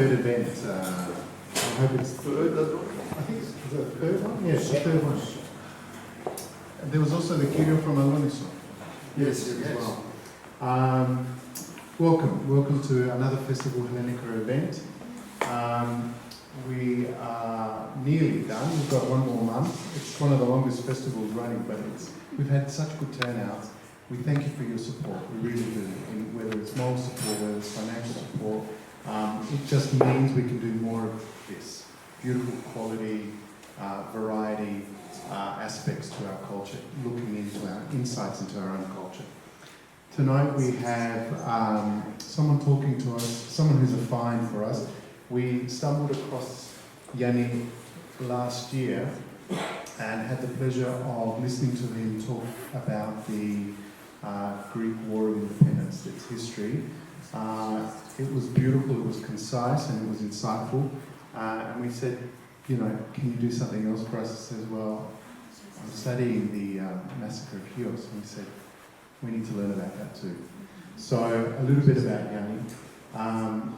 third event. I hope it's third. I think it's the third one. Yes, the third one. And there was also the Kyrio from Adoni. Yes, as well. Welcome to another Festival Hellenika event. We are nearly done. We've got one more month. It's one of the longest festivals running, but we've had such good turnout. We thank you for your support. We really do. Whether it's moral support, whether it's financial support, it just means we can do more of this beautiful quality, variety aspects to our culture, looking into our insights into our own culture. Tonight we have someone talking to us, someone who's a find for us. We stumbled across Yianni last year and had the pleasure of listening to him talk about the Greek War of Independence, its history. It was beautiful, it was concise, and it was insightful. And we said, can you do something else for us? He says, well, I'm studying the massacre of Chios. And we said, we need to learn about that too. So a little bit about Yianni.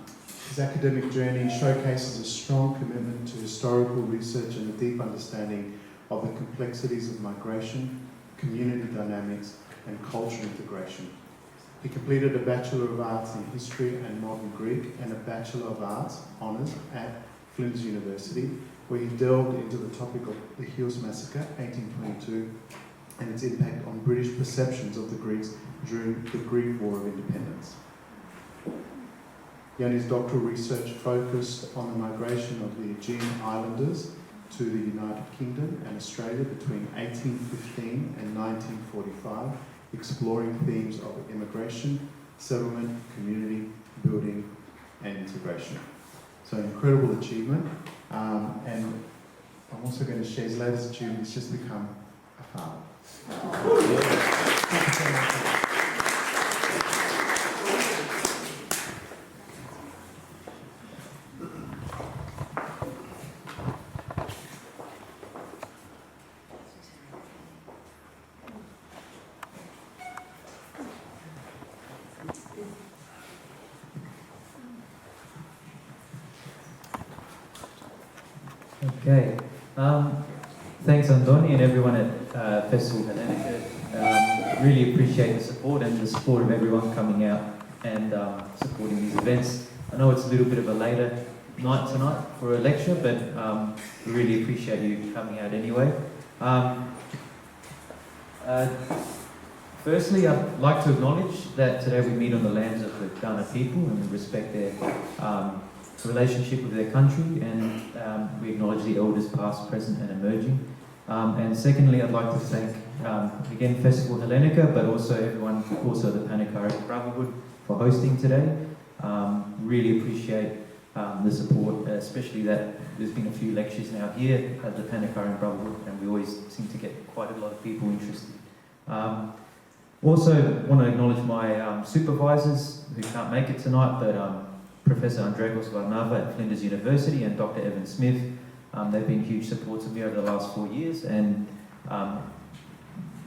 His academic journey showcases a strong commitment to historical research and a deep understanding of the complexities of migration, community dynamics, and cultural integration. He completed a Bachelor of Arts in History and Modern Greek and a Bachelor of Arts honours at Flinders University, where he delved into the topic of the Chios Massacre, 1822, and its impact on British perceptions of the Greeks during the Greek War of Independence. Yianni's doctoral research focused on the migration of the Aegean Islanders to the United Kingdom and Australia between 1815 and 1945, exploring themes of immigration, settlement, community building, and integration. So an incredible achievement, and I'm also going to share his latest achievement. He's just become a father. Thank you so much. Okay, thanks Andoni and everyone at Festival Hellenika. Really appreciate the support and the support of everyone coming out and supporting these events. I know it's a little bit of a later night tonight for a lecture, but we really appreciate you coming out anyway. Firstly, I'd like to acknowledge that today we meet on the lands of the Ghana people and we respect their relationship with their country, and we acknowledge the elders past, present and emerging. And secondly, I'd like to thank again Festival Hellenika, but also everyone, also the Pan-Ikarian Brotherhood for hosting today. Really appreciate the support, especially that there's been a few lectures now here at the Pan-Ikarian Brotherhood, and we always seem to get quite a lot of people interested. Also want to acknowledge my supervisors who can't make it tonight, but Professor Andrekos Varnava at Flinders University and Dr. Evan Smith. They've been huge supports of me over the last 4 years, and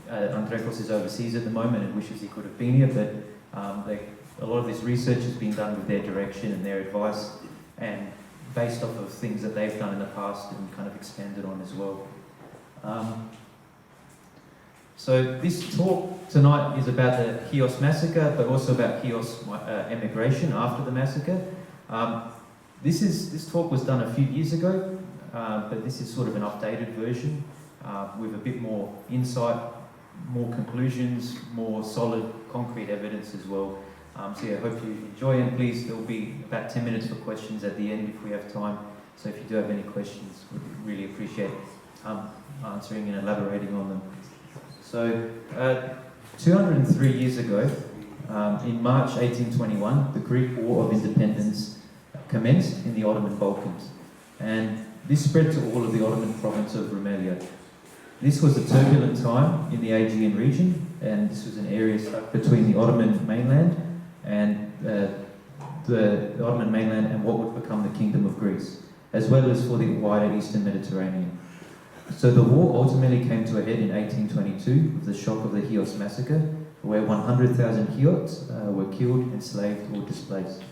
Andrekos is overseas at the moment and wishes he could have been here, but a lot of this research has been done with their direction and their advice, and based off of things that they've done in the past and kind of expanded on as well. So this talk tonight is about the Chios Massacre, but also about Chios Emigration after the massacre. This talk was done a few years ago, but this is sort of an updated version with a bit more insight, more conclusions, more solid, concrete evidence as well. So yeah, I hope you enjoy, and please, there will be about 10 minutes for questions at the end if we have time. So if you do have any questions, we'd really appreciate answering and elaborating on them. So, 203 years ago, in March 1821, the Greek War of Independence commenced in the Ottoman Balkans, and this spread to all of the Ottoman province of Rumelia. This was a turbulent time in the Aegean region, and this was an area stuck between the Ottoman mainland and the Ottoman mainland and what would become the Kingdom of Greece, as well as for the wider Eastern Mediterranean. So the war ultimately came to a head in 1822 with the shock of the Chios Massacre, where 100,000 Chiots were killed, enslaved or displaced.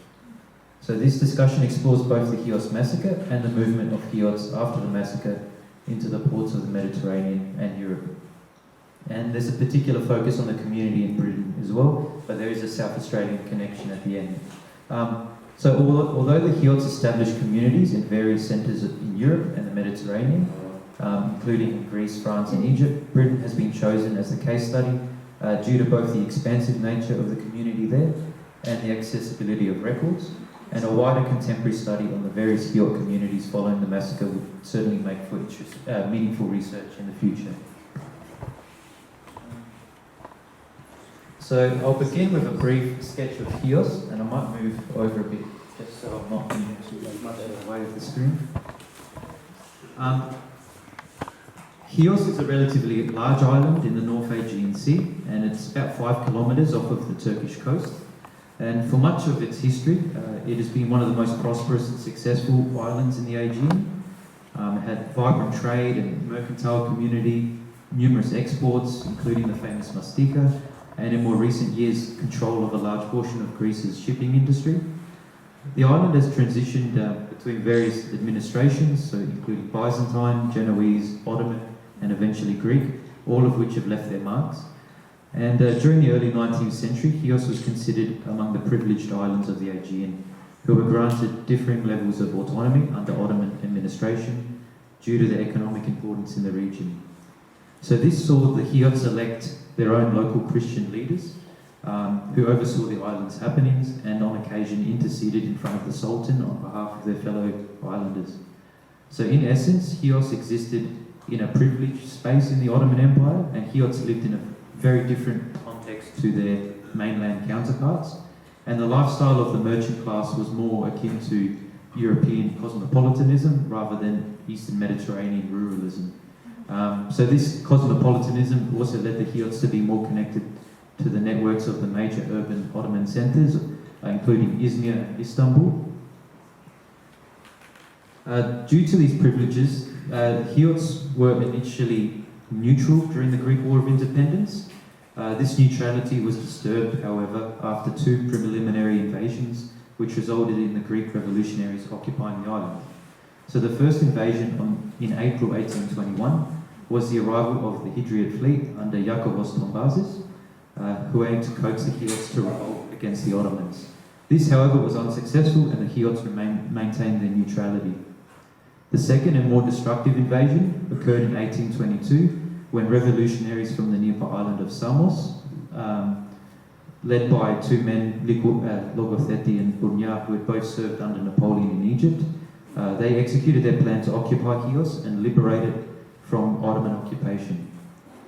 So this discussion explores both the Chios Massacre and the movement of Chiots after the massacre into the ports of the Mediterranean and Europe. And there's a particular focus on the community in Britain as well, but there is a South Australian connection at the end. So although the Chiots established communities in various centres in Europe and the Mediterranean, including in Greece, France and Egypt, Britain has been chosen as the case study due to both the expansive nature of the community there and the accessibility of records, and a wider contemporary study on the various Chiot communities following the massacre would certainly make for meaningful research in the future. So I'll begin with a brief sketch of Chios, and I might move over a bit just so I'm not much out of the way of the screen. Chios is a relatively large island in the North Aegean Sea, and it's about 5 kilometres off of the Turkish coast. And for much of its history, it has been one of the most prosperous and successful islands in the Aegean. It had vibrant trade and mercantile community, numerous exports, including the famous mastika, and in more recent years, control of a large portion of Greece's shipping industry. The island has transitioned between various administrations, so including Byzantine, Genoese, Ottoman, and eventually Greek, all of which have left their marks. And during the early 19th century, Chios was considered among the privileged islands of the Aegean, who were granted differing levels of autonomy under Ottoman administration due to their economic importance in the region. So this saw the Chiots elect their own local Christian leaders, who oversaw the island's happenings and on occasion interceded in front of the Sultan on behalf of their fellow islanders. So in essence, Chios existed in a privileged space in the Ottoman Empire, and Chiots lived in a very different context to their mainland counterparts, and the lifestyle of the merchant class was more akin to European cosmopolitanism rather than Eastern Mediterranean ruralism. So this cosmopolitanism also led the Chiots to be more connected to the networks of the major urban Ottoman centres, including Izmir and Istanbul. Due to these privileges, Chiots were initially neutral during the Greek War of Independence. This neutrality was disturbed, however, after 2 preliminary invasions, which resulted in the Greek revolutionaries occupying the island. So the first invasion in April 1821 was the arrival of the Hydriot fleet under Iakobos Tombazis, who aimed to coax the Chiots to revolt against the Ottomans. This, however, was unsuccessful, and the Chiots maintained their neutrality. The second and more destructive invasion occurred in 1822, when revolutionaries from the nearby island of Samos, led by 2 men, Logotheti and Bournia, who had both served under Napoleon in Egypt, they executed their plan to occupy Chios and liberate it from Ottoman occupation.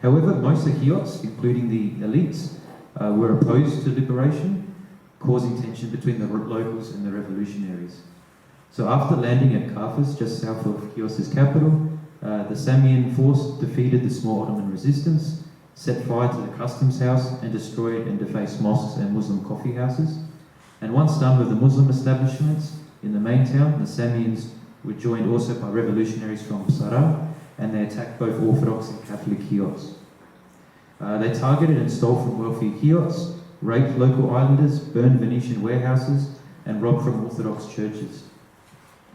However, most of the Chiots, including the elites, were opposed to liberation, causing tension between the locals and the revolutionaries. So after landing at Kafes, just south of Chios' capital, the Samian force defeated the small Ottoman resistance, set fire to the customs house, and destroyed and defaced mosques and Muslim coffee houses. And once done with the Muslim establishments in the main town, the Samians were joined also by revolutionaries from Psara, and they attacked both Orthodox and Catholic Chiots. They targeted and stole from wealthy Chiots, raped local islanders, burned Venetian warehouses, and robbed from Orthodox churches.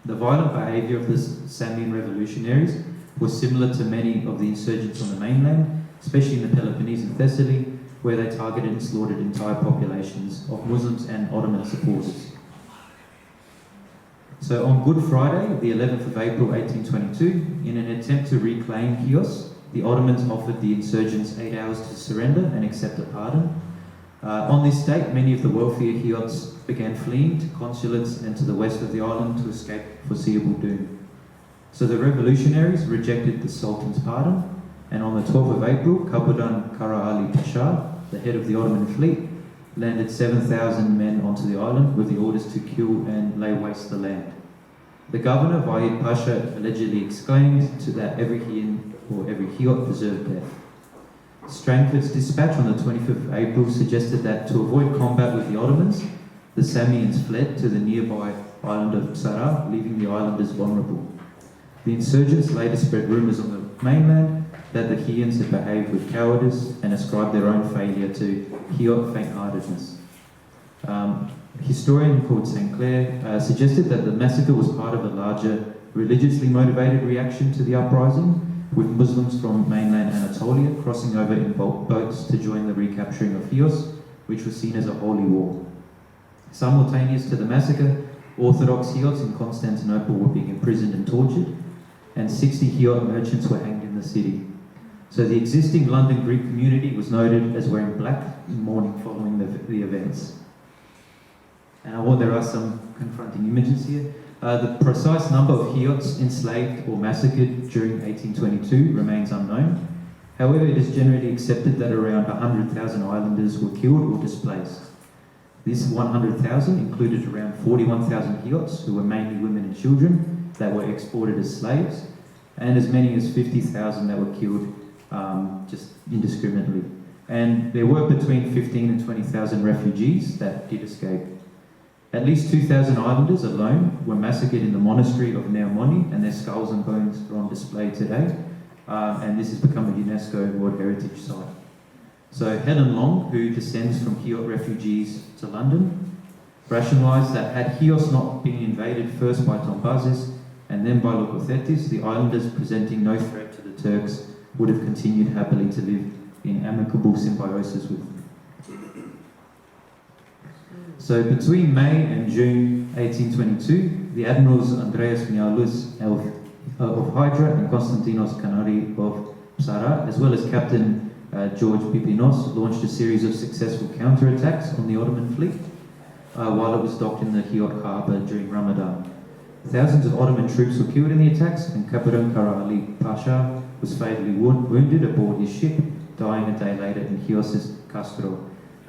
The violent behaviour of the Samian revolutionaries was similar to many of the insurgents on the mainland, especially in the Peloponnese and Thessaly, where they targeted and slaughtered entire populations of Muslims and Ottoman supporters. So on Good Friday, the 11th of April 1822, in an attempt to reclaim Chios, the Ottomans offered the insurgents 8 hours to surrender and accept a pardon. On this date, many of the wealthier Chiots began fleeing to consulates and to the west of the island to escape foreseeable doom. So the revolutionaries rejected the Sultan's pardon, and on the 12th of April, Kabudan Kara Ali Pasha, the head of the Ottoman fleet, landed 7,000 men onto the island with the orders to kill and lay waste the land. The governor, Vahid Pasha, allegedly exclaimed to that every Chian or every Chiot deserved death. Strangford's dispatch on the 25th of April suggested that to avoid combat with the Ottomans, the Samians fled to the nearby island of Psara, leaving the islanders vulnerable. The insurgents later spread rumours on the mainland that the Chians had behaved with cowardice and ascribed their own failure to Chiot faint-heartedness. A historian called St. Clair suggested that the massacre was part of a larger religiously motivated reaction to the uprising, with Muslims from mainland Anatolia crossing over in boats to join the recapturing of Chios, which was seen as a holy war. Simultaneous to the massacre, Orthodox Chiots in Constantinople were being imprisoned and tortured, and 60 Chiot merchants were hanged in the city. So the existing London Greek community was noted as wearing black in mourning following the events. And there are some confronting images here. The precise number of Chiots enslaved or massacred during 1822 remains unknown. However, it is generally accepted that around 100,000 islanders were killed or displaced. This 100,000 included around 41,000 Chiots, who were mainly women and children, that were exported as slaves, and as many as 50,000 that were killed just indiscriminately. And there were between 15 and 20,000 refugees that did escape. At least 2,000 islanders alone were massacred in the monastery of Neomoni, and their skulls and bones are on display today. And this has become a UNESCO World Heritage Site. So Helen Long, who descends from Chiot refugees to London, rationalised that had Chios not been invaded first by Tombazis and then by Logothetis, the islanders, presenting no threat to the Turks, would have continued happily to live in amicable symbiosis with them. So between May and June 1822, the admirals Andreas Mialis of Hydra and Konstantinos Kanari of Psara, as well as Captain George Pipinos, launched a series of successful counterattacks on the Ottoman fleet while it was docked in the Chiot harbour during Ramadan. Thousands of Ottoman troops were killed in the attacks, and Kapitan Kara Ali Pasha was fatally wounded aboard his ship, dying a day later in Chios' Castro.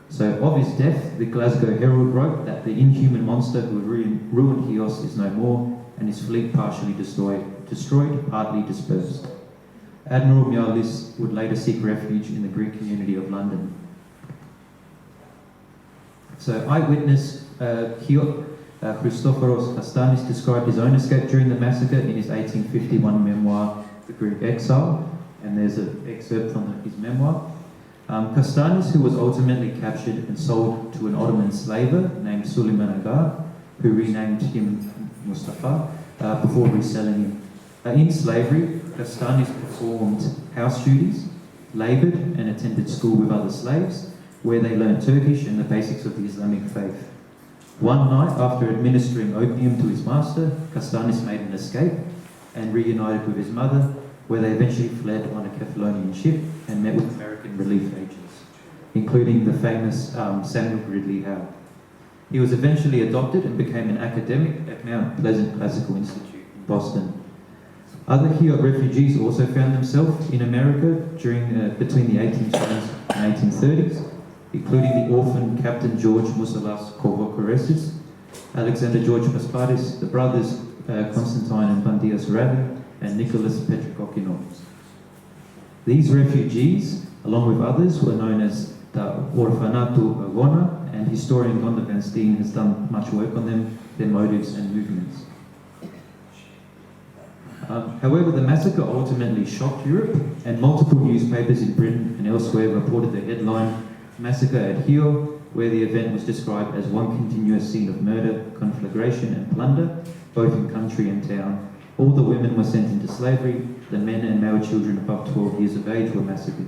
So of his death, the Glasgow Herald wrote that the inhuman monster who had ruined Chios is no more, and his fleet partially destroyed, partly dispersed. Admiral Mialis would later seek refuge in the Greek community of London. So eyewitness Chiot Christophoros Kastanis described his own escape during the massacre in his 1851 memoir, The Greek Exile, and there's an excerpt from his memoir. Kastanis, who was ultimately captured and sold to an Ottoman slaver named Suleiman Agar, who renamed him Mustafa before reselling him. In slavery, Kastanis performed house duties, laboured and attended school with other slaves, where they learned Turkish and the basics of the Islamic faith. One night, after administering opium to his master, Kastanis made an escape and reunited with his mother, where they eventually fled on a Kefalonian ship and met with American relief agents, including the famous Samuel Gridley Howe. He was eventually adopted and became an academic at Mount Pleasant Classical Institute in Boston. Other Chiot refugees also found themselves in America between the 1820s and 1830s, including the orphan Captain George Musalas Kovokoresis, Alexander George Pasparis, the brothers Constantine and Bandias Ravi, and Nicholas Petrikokino. These refugees, along with others, were known as the Orfanato Agona, and historian Gonda van Steen has done much work on them, their motives and movements. However, the massacre ultimately shocked Europe, and multiple newspapers in Britain and elsewhere reported the headline, "Massacre at Chiot," where the event was described as one continuous scene of murder, conflagration and plunder, both in country and town. All the women were sent into slavery, the men and male children above 12 years of age were massacred.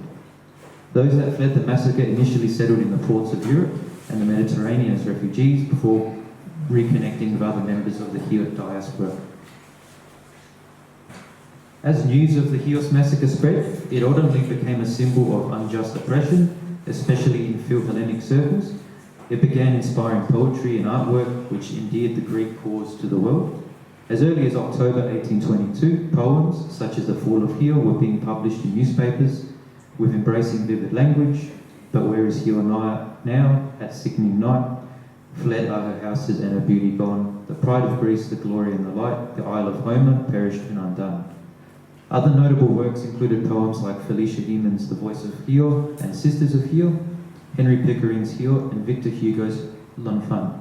Those that fled the massacre initially settled in the ports of Europe and the Mediterranean as refugees before reconnecting with other members of the Chiot diaspora. As news of the Chios Massacre spread, it ultimately became a symbol of unjust oppression, especially in Phil-Hellenic circles. It began inspiring poetry and artwork, which endeared the Greek cause to the world. As early as October 1822, poems such as The Fall of Chiot were being published in newspapers, with embracing vivid language. But where is Chiot now? At sickening night, fled are her houses and her beauty gone. The pride of Greece, the glory and the light, the Isle of Homer, perished and undone. Other notable works included poems like Felicia Heman's The Voice of Chiot and Sisters of Chiot, Henry Pickering's Chiot, and Victor Hugo's L'Enfant,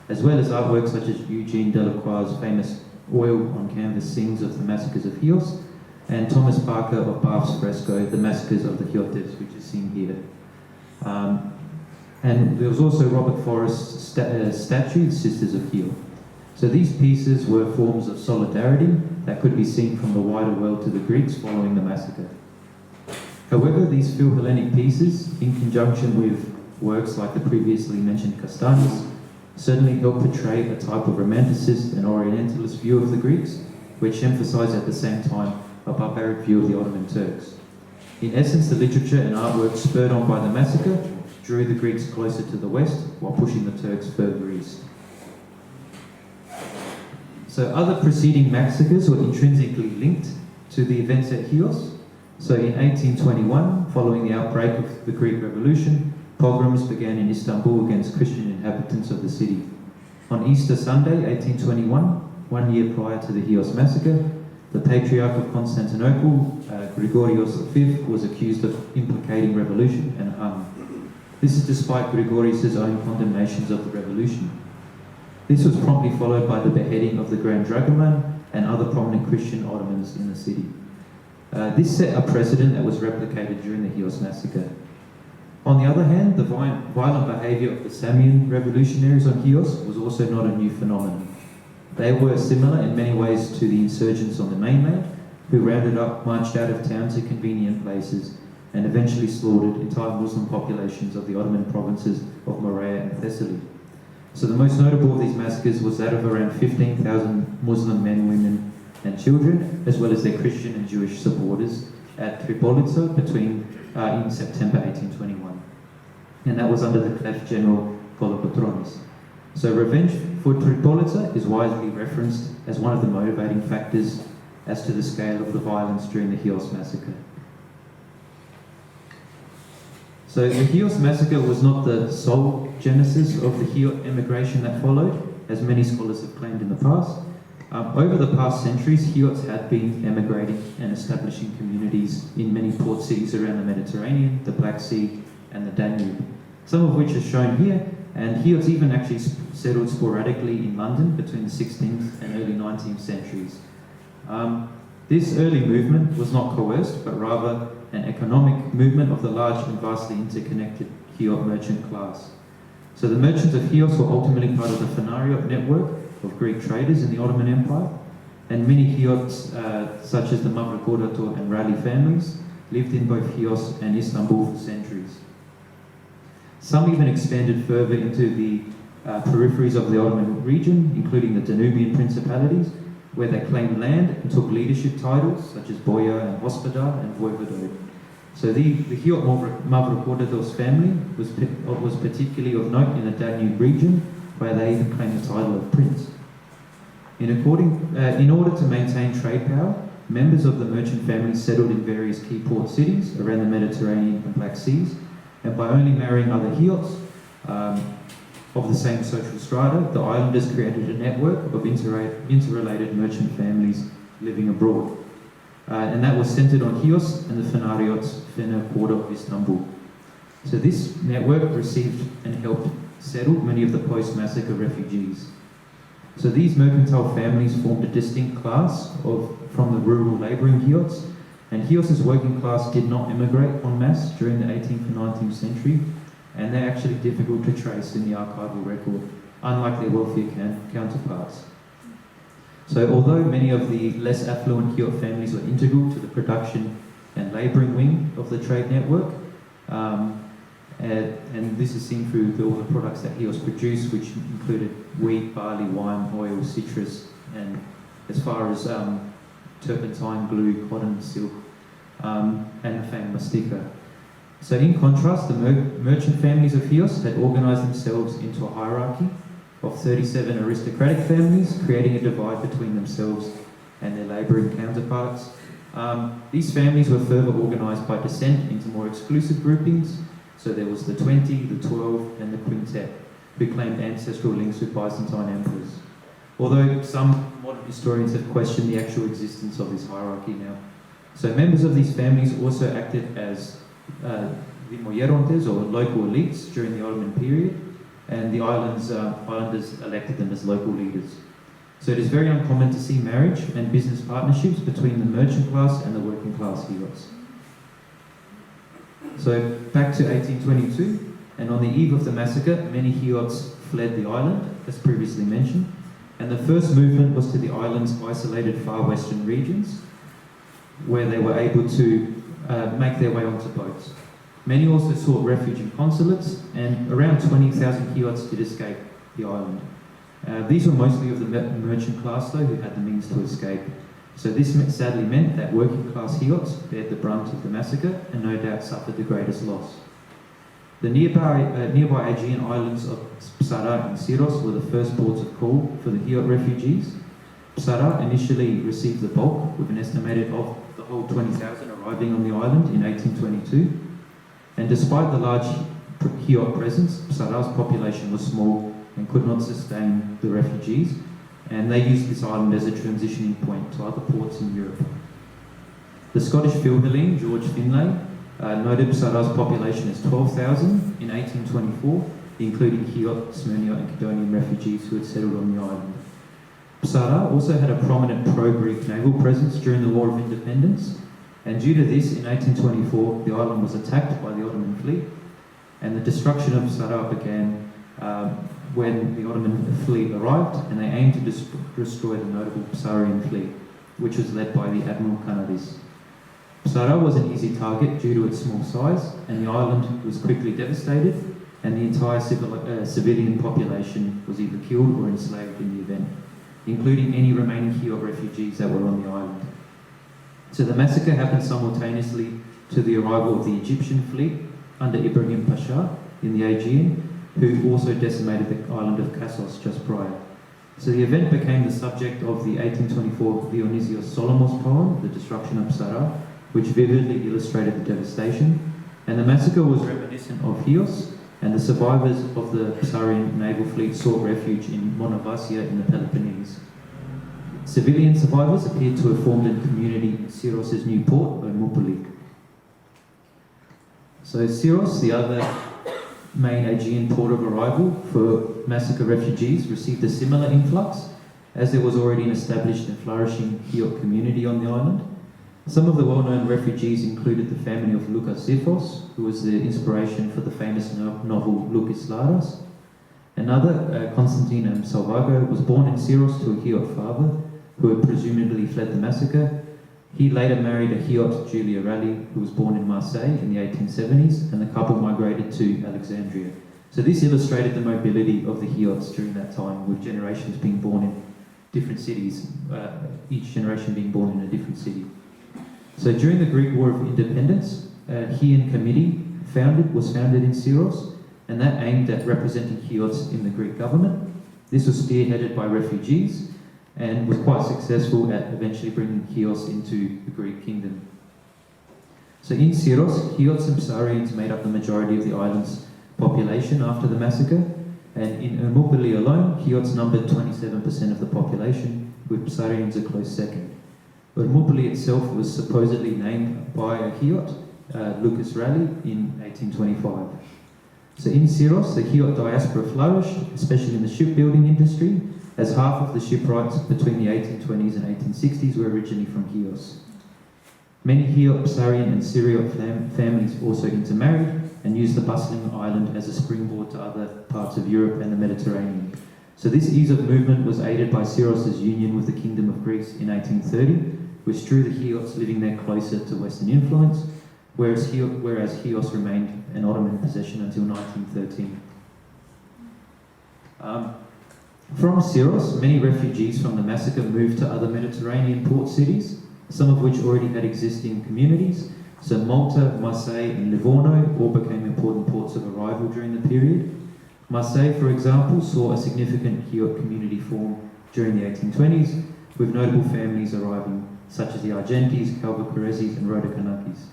as well as artworks such as Eugene Delacroix's famous oil on canvas scenes of the massacres of Chios, and Thomas Parker of Bath's fresco, The Massacres of the Chiotes, which is seen here. And there was also Robert Forrest's statue, Sisters of Chiot. So these pieces were forms of solidarity that could be seen from the wider world to the Greeks following the massacre. However, these Phil-Hellenic pieces, in conjunction with works like the previously mentioned Castanis, certainly help portray a type of romanticist and orientalist view of the Greeks, which emphasise at the same time a barbaric view of the Ottoman Turks. In essence, the literature and artwork spurred on by the massacre drew the Greeks closer to the west while pushing the Turks further east. So other preceding massacres were intrinsically linked to the events at Chios. So in 1821, following the outbreak of the Greek Revolution, pogroms began in Istanbul against Christian inhabitants of the city. On Easter Sunday, 1821, 1 year prior to the Chios Massacre, the Patriarch of Constantinople, Gregorios V, was accused of implicating revolution and hung. This is despite Gregorius' own condemnations of the revolution. This was promptly followed by the beheading of the Grand Dragoman and other prominent Christian Ottomans in the city. This set a precedent that was replicated during the Chios Massacre. On the other hand, the violent behaviour of the Samian revolutionaries on Chios was also not a new phenomenon. They were similar in many ways to the insurgents on the mainland, who rounded up, marched out of town to convenient places, and eventually slaughtered entire Muslim populations of the Ottoman provinces of Morea and Thessaly. So the most notable of these massacres was that of around 15,000 Muslim men, women and children, as well as their Christian and Jewish supporters at Tripolitsa in September 1821. And that was under the Clef General Kolokotronis. So revenge for Tripolitsa is widely referenced as one of the motivating factors as to the scale of the violence during the Chios Massacre. So the Chios Massacre was not the sole genesis of the Chiot emigration that followed, as many scholars have claimed in the past. Over the past centuries, Chiots had been emigrating and establishing communities in many port cities around the Mediterranean, the Black Sea and the Danube, some of which are shown here, and Chiots even actually settled sporadically in London between the 16th and early 19th centuries. This early movement was not coerced, but rather an economic movement of the large and vastly interconnected Chiot merchant class. So the merchants of Chios were ultimately part of the Phanariot network of Greek traders in the Ottoman Empire, and many Chiots, such as the Mavrocordato and Raleigh families, lived in both Chios and Istanbul for centuries. Some even expanded further into the peripheries of the Ottoman region, including the Danubian principalities, where they claimed land and took leadership titles such as Boyar and Hospodar and Voivodode. So the Chiot Mavrocordatos family was particularly of note in the Danube region, where they even claimed the title of prince. In order to maintain trade power, members of the merchant family settled in various key port cities around the Mediterranean and Black Seas, and by only marrying other Chiots of the same social strata, the islanders created a network of interrelated merchant families living abroad. And that was centred on Chios and the Phanariots Fener quarter of Istanbul. So this network received and helped settle many of the post-massacre refugees. So these mercantile families formed a distinct class from the rural labouring Chiots, and Chios' working class did not immigrate en masse during the 18th and 19th century, and they're actually difficult to trace in the archival record, unlike their wealthier counterparts. So although many of the less affluent Chiot families were integral to the production and labouring wing of the trade network, and this is seen through all the products that Chios produced, which included wheat, barley, wine, oil, citrus, and as far as turpentine, glue, cotton, silk, and the famed mastica. So in contrast, the merchant families of Chios had organised themselves into a hierarchy of 37 aristocratic families, creating a divide between themselves and their labouring counterparts. These families were further organised by descent into more exclusive groupings. So there was the 20, the 12, and the Quintet, who claimed ancestral links with Byzantine emperors. Although some modern historians have questioned the actual existence of this hierarchy now. So members of these families also acted as Vimoyerontes, or local elites, during the Ottoman period, and the islanders elected them as local leaders. So it is very uncommon to see marriage and business partnerships between the merchant class and the working class Chiots. So back to 1822, And on the eve of the massacre, many Chiots fled the island, as previously mentioned, and the first movement was to the island's isolated far western regions, where they were able to make their way onto boats. Many also sought refuge in consulates, and around 20,000 Chiots did escape the island. These were mostly of the merchant class, though, who had the means to escape. So this sadly meant that working class Chiots bared the brunt of the massacre and no doubt suffered the greatest loss. The nearby Aegean islands of Psara and Syros were the first ports of call for the Chiot refugees. Psara initially received the bulk, with an estimated of the whole 20,000 arriving on the island in 1822. And despite the large Chiot presence, Psara's population was small and could not sustain the refugees, and they used this island as a transitioning point to other ports in Europe. The Scottish Philhellene, George Finlay, noted Psara's population as 12,000 in 1824, including Chiot, Smyrna and Cadonian refugees who had settled on the island. Psara also had a prominent pro-Greek naval presence during the War of Independence, and due to this, in 1824, the island was attacked by the Ottoman fleet, and the destruction of Psara began when the Ottoman fleet arrived, and they aimed to destroy the notable Psarian fleet, which was led by the Admiral Kanadis. Psara was an easy target due to its small size, and the island was quickly devastated, and the entire civilian population was either killed or enslaved in the event, including any remaining Chiot refugees that were on the island. So the massacre happened simultaneously to the arrival of the Egyptian fleet under Ibrahim Pasha in the Aegean, who also decimated the island of Kassos just prior. So the event became the subject of the 1824 Dionysios Solomos poem, The Destruction of Psara, which vividly illustrated the devastation, and the massacre was reminiscent of Chios, and the survivors of the Psarian naval fleet sought refuge in Monovasia in the Peloponnese. Civilian survivors appeared to have formed a community in Syros' new port, Mupalik. So Syros, the other main Aegean port of arrival for massacre refugees, received a similar influx, as there was already an established and flourishing Chiot community on the island. Some of the well-known refugees included the family of Lukas Xiphos, who was the inspiration for the famous novel Lukis Laras. Another, Constantine Salvago, was born in Syros to a Chiot father, who had presumably fled the massacre. He later married a Chiot, Julia Raleigh, who was born in Marseille in the 1870s, and the couple migrated to Alexandria. So this illustrated the mobility of the Chiots during that time, with generations being born in different cities, each generation being born in a different city. So during the Greek War of Independence, a Chian committee was founded in Syros, and that aimed at representing Chiots in the Greek government. This was spearheaded by refugees, and was quite successful at eventually bringing Chios into the Greek kingdom. So in Syros, Chiots and Psarians made up the majority of the island's population after the massacre, and in Ermopoli alone, Chiots numbered 27% of the population, with Psarians a close second. Ermopoli itself was supposedly named by a Chiot, Lucas Raleigh, in 1825. So in Syros, the Chiot diaspora flourished, especially in the shipbuilding industry, as half of the shipwrights between the 1820s and 1860s were originally from Chios. Many Chiot, Psarian and Syriot families also intermarried and used the bustling island as a springboard to other parts of Europe and the Mediterranean. So this ease of movement was aided by Syros' union with the Kingdom of Greece in 1830, which drew the Chiots living there closer to Western influence, whereas Chios remained an Ottoman possession until 1913. From Syros, many refugees from the massacre moved to other Mediterranean port cities, some of which already had existing communities. So Malta, Marseille and Livorno all became important ports of arrival during the period. Marseille, for example, saw a significant Chiot community form during the 1820s, with notable families arriving, such as the Argentis, Calvacaresis and Rhodokanakis,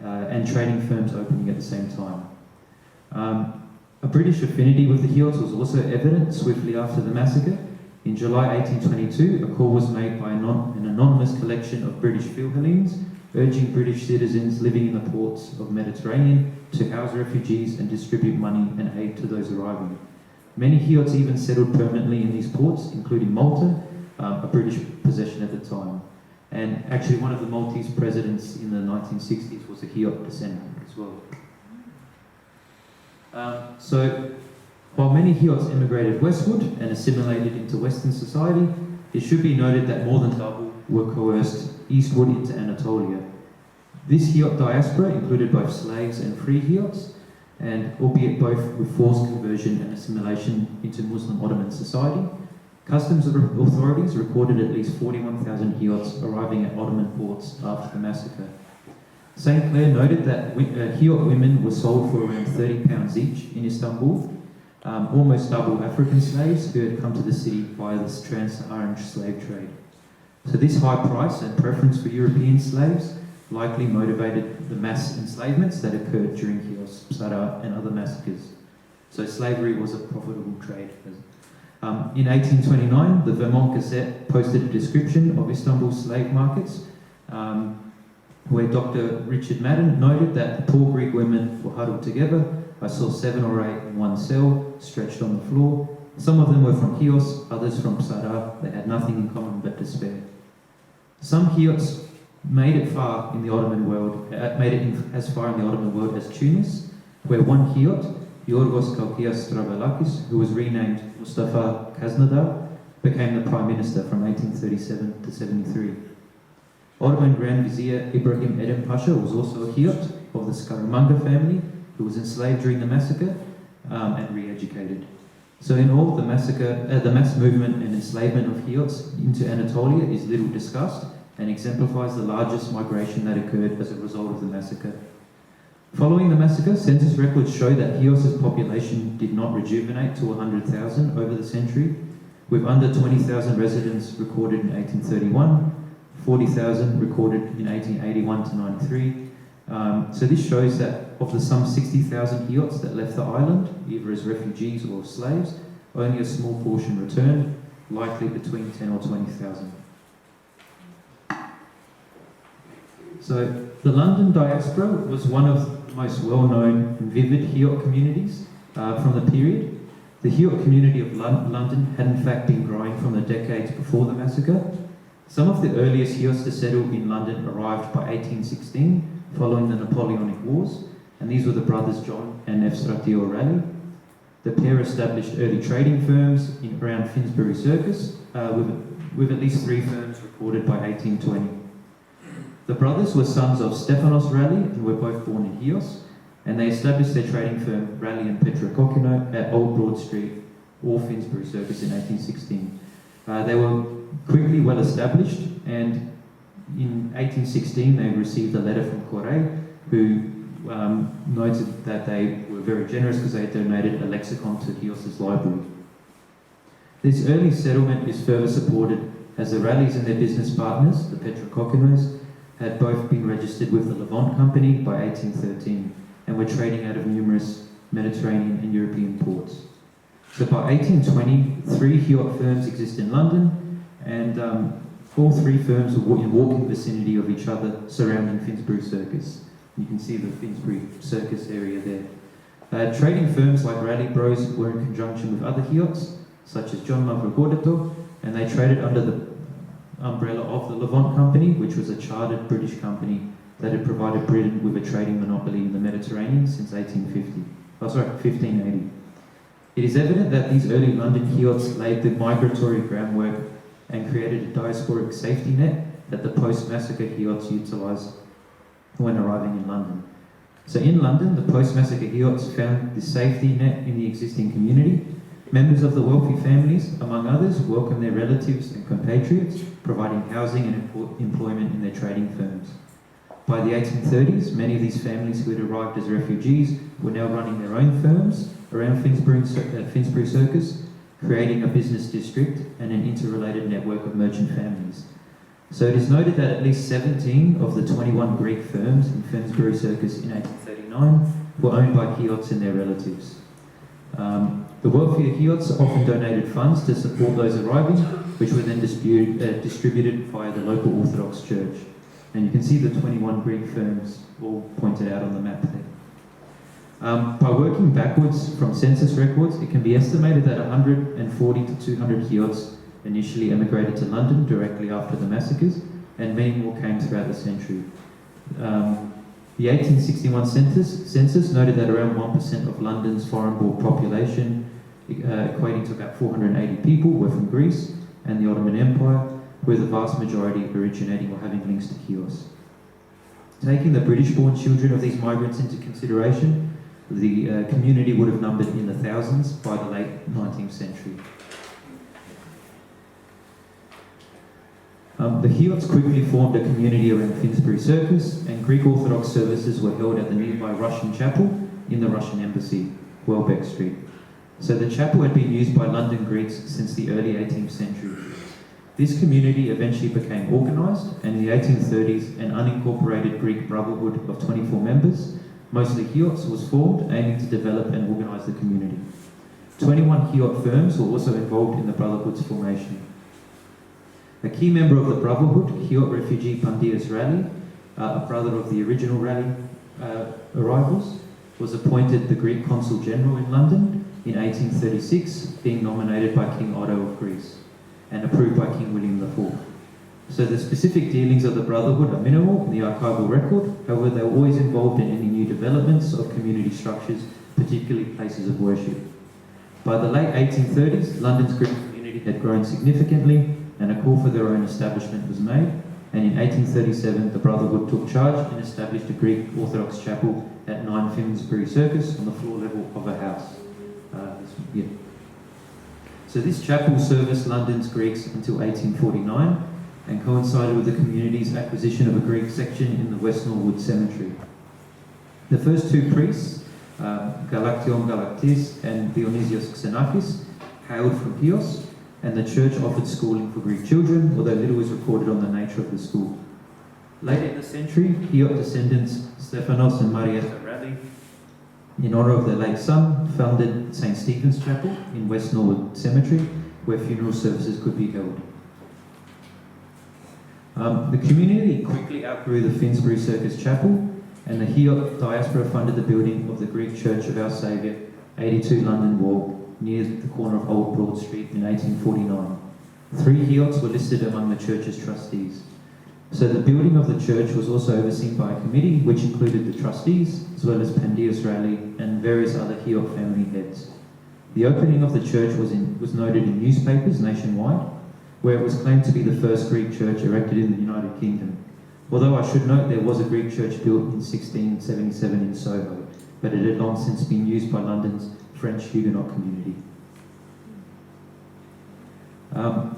and trading firms opening at the same time. A British affinity with the Chiots was also evident swiftly after the massacre. In July 1822, a call was made by an anonymous collection of British Philhellenes, urging British citizens living in the ports of Mediterranean to house refugees and distribute money and aid to those arriving. Many Chiots even settled permanently in these ports, including Malta, a British possession at the time. And actually one of the Maltese presidents in the 1960s was a Chiot descendant as well. So, while many Chiots immigrated westward and assimilated into Western society, it should be noted that more than double were coerced eastward into Anatolia. This Chiot diaspora included both slaves and free Chiots, and albeit both with forced conversion and assimilation into Muslim Ottoman society, customs authorities recorded at least 41,000 Chiots arriving at Ottoman ports after the massacre. St. Clair noted that Chiot women were sold for around £30 each in Istanbul, almost double African slaves who had come to the city via this trans-Saharan slave trade. So this high price and preference for European slaves likely motivated the mass enslavements that occurred during Chios Massacre and other massacres. So slavery was a profitable trade. In 1829, the Vermont Gazette posted a description of Istanbul's slave markets, where Dr. Richard Madden noted that the poor Greek women were huddled together. I saw 7 or 8 in one cell, stretched on the floor. Some of them were from Chios, others from Psara. They had nothing in common but despair. Some Chiots made it far in the Ottoman world, as far in the Ottoman world as Tunis, where one Chiot, Yorgos Kalkias Stravelakis, who was renamed Mustafa Kaznadar, became the Prime Minister from 1837 to 73. Ottoman Grand Vizier Ibrahim Edem Pasha was also a Chiot of the Scaramanga family, who was enslaved during the massacre and re-educated. So in all, the mass movement and enslavement of Chiots into Anatolia is little discussed and exemplifies the largest migration that occurred as a result of the massacre. Following the massacre, census records show that Chios' population did not rejuvenate to 100,000 over the century, with under 20,000 residents recorded in 1831, 40,000 recorded in 1881 to 93. So this shows that of the some 60,000 Chiots that left the island, either as refugees or slaves, only a small portion returned, likely between 10 or 20,000. So the London diaspora was one of the most well-known and vivid Chiot communities from the period. The Chiot community of London had in fact been growing from the decades before the massacre. Some of the earliest Chiots to settle in London arrived by 1816, following the Napoleonic Wars, and these were the brothers John and Efstratio Raleigh. The pair established early trading firms around Finsbury Circus, with at least 3 firms recorded by 1820. The brothers were sons of Stephanos Raleigh and were both born in Chios, and they established their trading firm Raleigh and Petrokokino at Old Broad Street or Finsbury Circus in 1816. They were quickly well established, and in 1816 they received a letter from Corre, who noted that they were very generous because they had donated a lexicon to Chios' library. This early settlement is further supported as the Raleighs and their business partners, the Petrokokinos, had both been registered with the Levant Company by 1813 and were trading out of numerous Mediterranean and European ports. So by 1820, 3 Chiot firms exist in London, and all 3 firms were in walking vicinity of each other surrounding Finsbury Circus. You can see the Finsbury Circus area there. Trading firms like Raleigh Bros were in conjunction with other Chiots, such as John Mavrocordato, and they traded under the umbrella of the Levant Company, which was a chartered British company that had provided Britain with a trading monopoly in the Mediterranean since 1580. It is evident that these early London Chiots laid the migratory groundwork and created a diasporic safety net that the post-massacre Chiots utilised when arriving in London. So in London, the post-massacre Chiots found this safety net in the existing community. Members of the wealthy families, among others, welcomed their relatives and compatriots, providing housing and employment in their trading firms. By the 1830s, many of these families who had arrived as refugees were now running their own firms around Finsbury Circus, creating a business district and an interrelated network of merchant families. So it is noted that at least 17 of the 21 Greek firms in Finsbury Circus in 1839 were owned by Chiots and their relatives. The wealthier Chiots often donated funds to support those arriving, which were then distributed via the local Orthodox Church. And you can see the 21 Greek firms all pointed out on the map there. By working backwards from census records, it can be estimated that 140 to 200 Chiots initially emigrated to London directly after the massacres, and many more came throughout the century. The 1861 census noted that around 1% of London's foreign-born population, equating to about 480 people, were from Greece and the Ottoman Empire, with the vast majority originating or having links to Chios. Taking the British-born children of these migrants into consideration, the community would have numbered in the thousands by the late 19th century. The Chiots quickly formed a community around Finsbury Circus, and Greek Orthodox services were held at the nearby Russian chapel in the Russian embassy, Welbeck Street. So the chapel had been used by London Greeks since the early 18th century. This community eventually became organised, and in the 1830s, an unincorporated Greek brotherhood of 24 members, mostly Chiots, was formed, aiming to develop and organise the community. 21 Chiot firms were also involved in the brotherhood's formation. A key member of the brotherhood, Chiot refugee Pandias Rally, a brother of the original Rally arrivals, was appointed the Greek Consul General in London in 1836, being nominated by King Otto of Greece and approved by King William IV. So the specific dealings of the brotherhood are minimal in the archival record, however they were always involved in any new developments of community structures, particularly places of worship. By the late 1830s, London's Greek community had grown significantly, and a call for their own establishment was made, and in 1837 the Brotherhood took charge and established a Greek Orthodox chapel at 9 Finsbury Circus on the floor level of a house. So this chapel serviced London's Greeks until 1849 and coincided with the community's acquisition of a Greek section in the West Norwood Cemetery. The first two priests, Galaktion Galaktis and Dionysios Xenakis, hailed from Chios, and the church offered schooling for Greek children, although little is recorded on the nature of the school. Later in the century, Chiot descendants Stephanos and Marietta Rally, in honour of their late son, founded St. Stephen's Chapel in West Norwood Cemetery, where funeral services could be held. The community quickly outgrew the Finsbury Circus Chapel, and the Chiot diaspora funded the building of the Greek Church of Our Saviour, 82 London Wall, near the corner of Old Broad Street in 1849. 3 Chiots were listed among the church's trustees. So the building of the church was also overseen by a committee which included the trustees, as well as Pandias Rally and various other Chiot family heads. The opening of the church was noted in newspapers nationwide, where it was claimed to be the first Greek church erected in the United Kingdom. Although I should note there was a Greek church built in 1677 in Soho, but it had long since been used by London's French Huguenot community.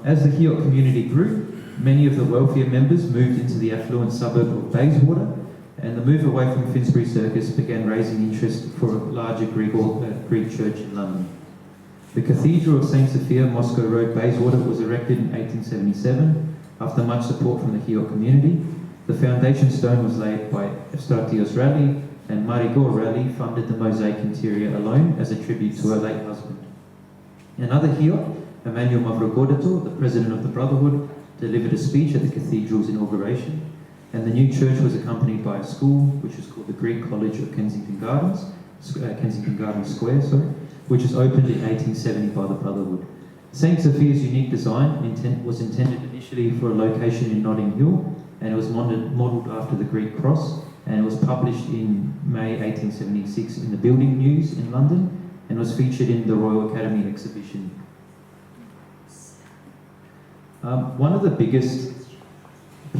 As the Chiot community grew, many of the wealthier members moved into the affluent suburb of Bayswater, and the move away from Finsbury Circus began raising interest for a larger Greek church in London. The Cathedral of St. Sophia, Moscow Road, Bayswater, was erected in 1877 after much support from the Chiot community. The foundation stone was laid by Efstratios Rally, and Marigor Rally funded the mosaic interior alone as a tribute to her late husband. Another Chiot, Emmanuel Mavrocordato, the president of the Brotherhood, delivered a speech at the cathedral's inauguration, and the new church was accompanied by a school which was called the Greek College of Kensington Gardens Square, which was opened in 1870 by the Brotherhood. St. Sophia's unique design was intended initially for a location in Notting Hill, and it was modelled after the Greek cross, and it was published in May 1876 in the Building News in London, and was featured in the Royal Academy exhibition. One of the biggest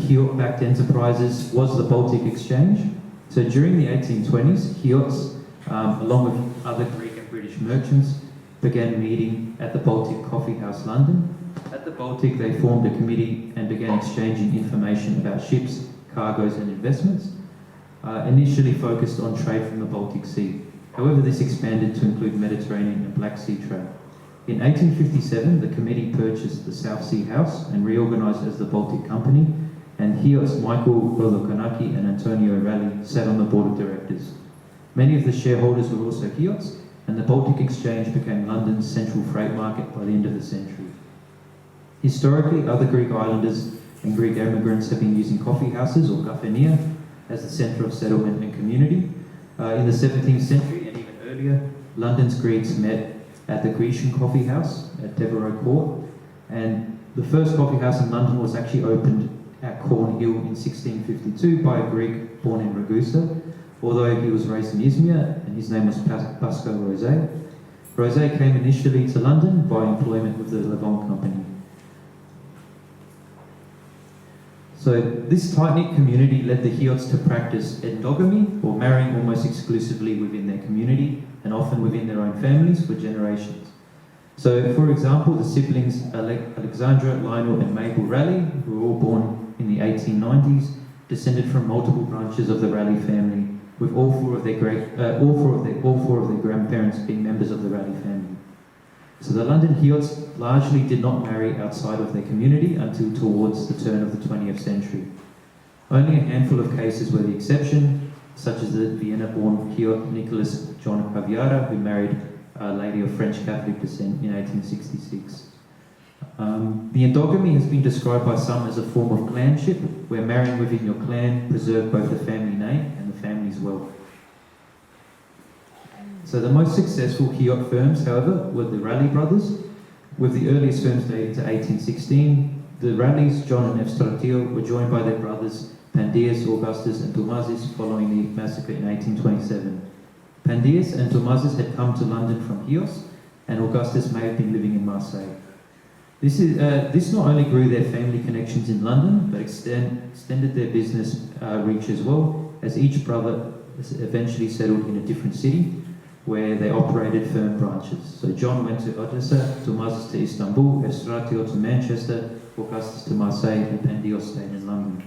Chiot-backed enterprises was the Baltic Exchange. So during the 1820s, Chiots, along with other Greek and British merchants, began meeting at the Baltic Coffee House, London. At the Baltic, they formed a committee and began exchanging information about ships, cargoes and investments, initially focused on trade from the Baltic Sea. However, this expanded to include Mediterranean and Black Sea trade. In 1857, the committee purchased the South Sea House and reorganised as the Baltic Company, and Chiots Michael Rolokonaki and Antonio Rally sat on the board of directors. Many of the shareholders were also Chiots, and the Baltic Exchange became London's central freight market by the end of the century. Historically, other Greek islanders and Greek emigrants have been using coffee houses or kafenia as the centre of settlement and community. In the 17th century and even earlier, London's Greeks met at the Grecian Coffee House at Devereux Court, and the first coffee house in London was actually opened at Cornhill in 1652 by a Greek born in Ragusa, although he was raised in Izmir and his name was Pascal Rosé. Rosé came initially to London by employment with the Levant Company. So this tight-knit community led the Chiots to practice endogamy, or marrying almost exclusively within their community and often within their own families for generations. So, for example, the siblings Alexandra, Lionel and Mabel Raleigh, who were all born in the 1890s, descended from multiple branches of the Raleigh family, with all four of their grandparents being members of the Raleigh family. So the London Chiots largely did not marry outside of their community until towards the turn of the 20th century. Only a handful of cases were the exception, such as the Vienna-born Chiot Nicholas John Paviara, who married a lady of French Catholic descent in 1866. The endogamy has been described by some as a form of clanship, where marrying within your clan preserved both the family name and the family's wealth. So the most successful Chiot firms, however, were the Raleigh brothers, with the earliest firms dating to 1816. The Raleighs, John and Evstratio, were joined by their brothers Pandias, Augustus and Tomasis following the massacre in 1827. Pandias and Tomasis had come to London from Chios, and Augustus may have been living in Marseille. This not only grew their family connections in London, but extended their business reach as well, as each brother eventually settled in a different city, where they operated firm branches. So John went to Odessa, Tomasis to Istanbul, Evstratio to Manchester, Augustus to Marseille, and Pandios stayed in London.